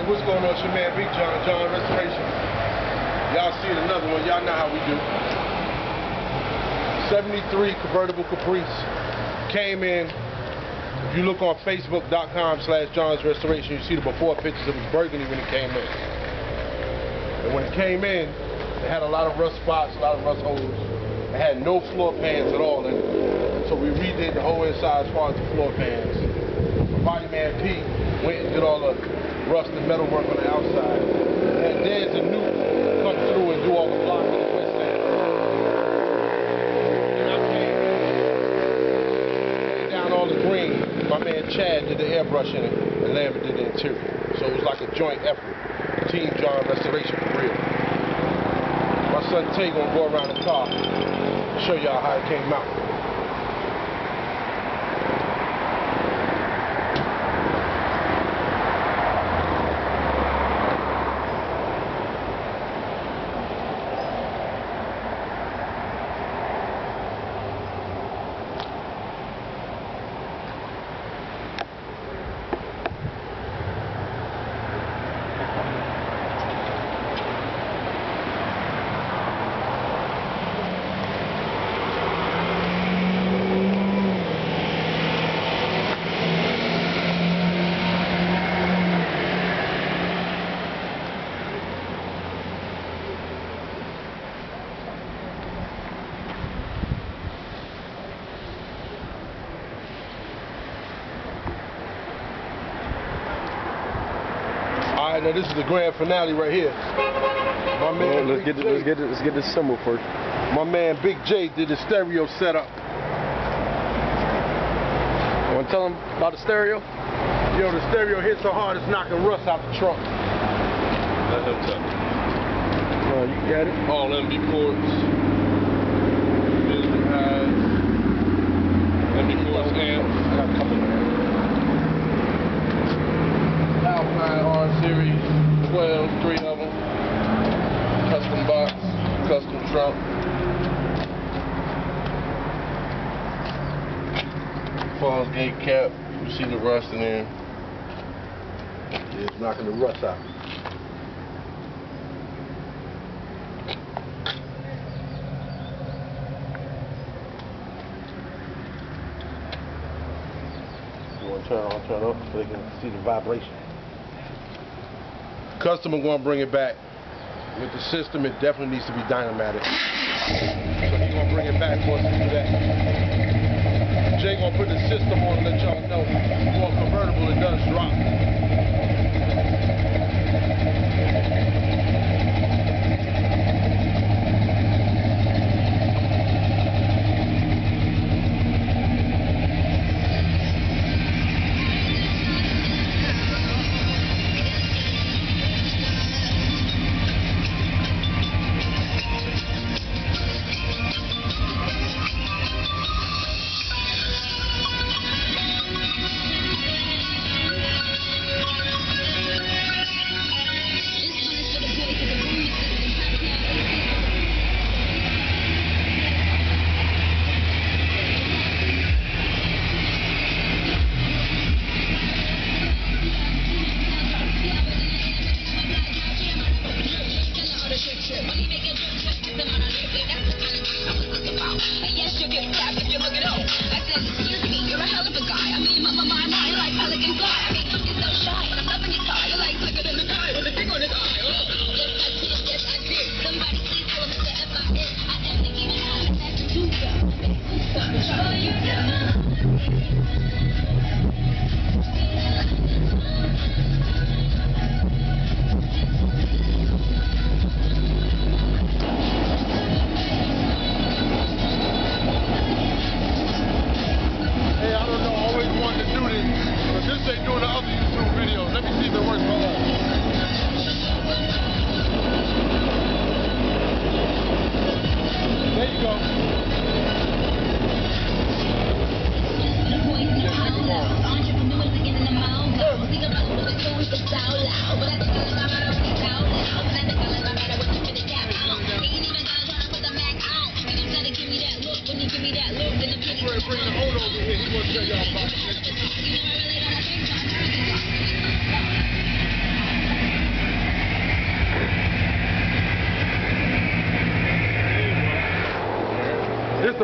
What's going on? It's your man Big John Restoration. Y'all see another one. Y'all know how we do. 73 convertible Caprice. Came in. If you look on Facebook.com/John's Restoration, you see the before pictures. It was burgundy when it came in. And when it came in, it had a lot of rust spots, a lot of rust holes. It had no floor pans at all in it. So we redid the whole inside as far as the floor pans. Body man P went and did all the rust and metal work on the outside. And there's a new come through and do all the blocking and wet sand. And I came down all the green. My man Chad did the airbrushing and Lambert did the interior. So it was like a joint effort. Team John Restoration for real. My son Tay gonna go around the car and show y'all how it came out. Alright, now this is the grand finale right here. My man, let's get this symbol first. My man Big J did the stereo setup. You want to tell him about the stereo? Yo, the stereo hit so hard it's knocking rust out the trunk. Let him tell me. Oh, you got it? All MB ports. Music highs. MB ports amps. I got a couple of them. Alpine R Series 12, 3 of them. Custom box, custom trunk. Falls gate cap. You see the rust in there. It's knocking the rust out. You want to turn up so they can see the vibration. Customer gonna bring it back. With the system, it definitely needs to be dynamatic. So he's gonna bring it back for us to do that. Jay gonna put the system on and let y'all know. For a convertible, it does drop.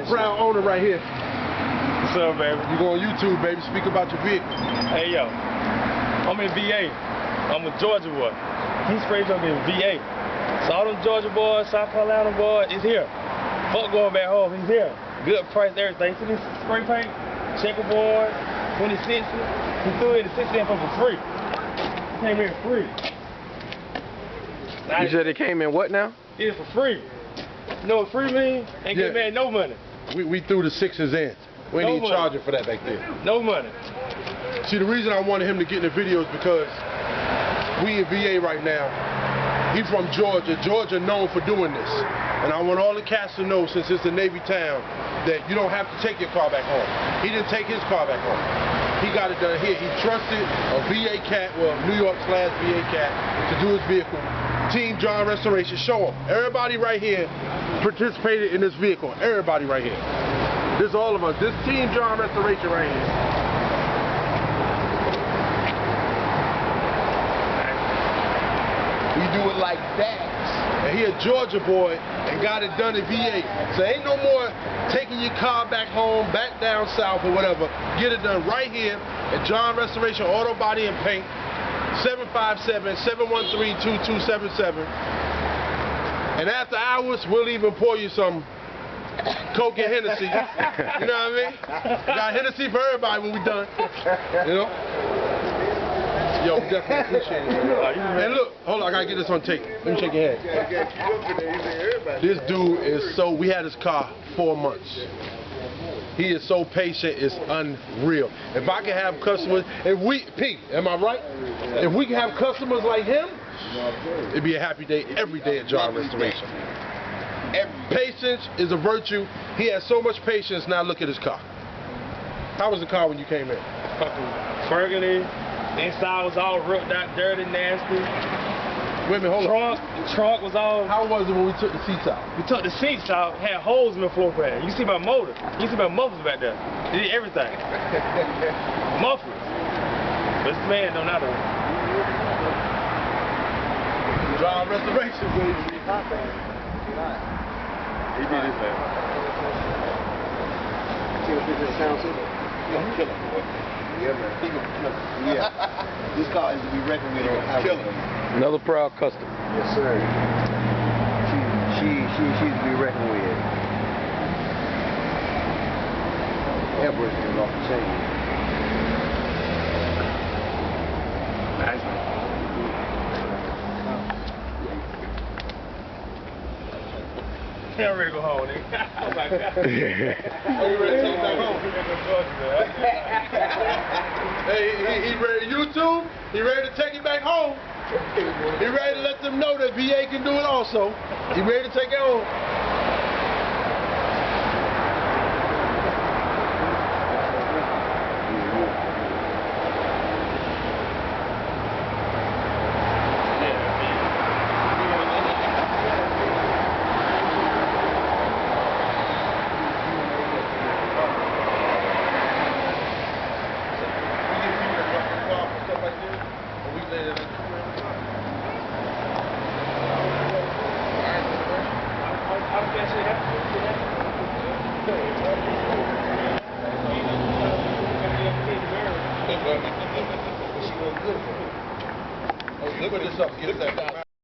the proud owner right here. What's up, baby? You go on YouTube, baby. Speak about your vehicle. Hey, yo. I'm in VA. I'm a Georgia boy. He's straight up in VA. So all them Georgia boys, South Carolina boys, is here. Fuck going back home, he's here. Good price, everything. See this spray paint? Checkerboard, 2060. He threw in the 60 in for free. He came here free. You said it came in what now? It is for free. You know what free means? Ain't get mad no money. We threw the 6s in. We ain't even charging for that back there. No money. See, the reason I wanted him to get in the video is because we in VA right now. He's from Georgia. Georgia known for doing this. And I want all the cats to know, since it's a Navy town, that you don't have to take your car back home. He didn't take his car back home. He got it done here. He trusted a VA cat, well, New York/VA cat, to do his vehicle. Team John Restoration, show him. Everybody right here participated in this vehicle. Everybody right here. This is all of us. This Team John Restoration right here. We do it like that. And he a Georgia boy and got it done in VA. So ain't no more taking your car back home, back down south or whatever. Get it done right here at John Restoration Auto Body and Paint, 757-713-2277. And after hours, we'll even pour you some Coke and Hennessy. You know what I mean? We got Hennessy for everybody when we done. You know? Yo, we definitely appreciate it. And look, hold on, I gotta get this on tape. Let me shake your hand. This dude is so, we had his car 4 months. He is so patient, it's unreal. If I can have customers, Pete, am I right? If we can have customers like him, it'd be a happy day every day at John Restoration. Patience is a virtue. He has so much patience, now look at his car. How was the car when you came in? Burgundy. Inside was all ripped out, dirty, nasty. Wait a minute, hold on. Trunk was all... How was it when we took the seats out? We took the seats out, had holes in the floor pan. You see my motor. You see my mufflers back there. They did everything. Mufflers. But this man don't know that. John Restoration, baby. He did his thing. See what this sound to? He's kill him, boy. Yeah, man. Yeah. This car is to be reckoned with on the highway. Another proud customer. Yes, sir. She's to be reckoned with. AIRBRUSHING is off the chain. Nice. I'm ready to go home, nigga. Oh my God. Are you ready to take it back home? Hey, he ready to YouTube? He ready to take it back home? He ready to let them know that VA can do it also. He ready to take it home? Look at this up. Get that down.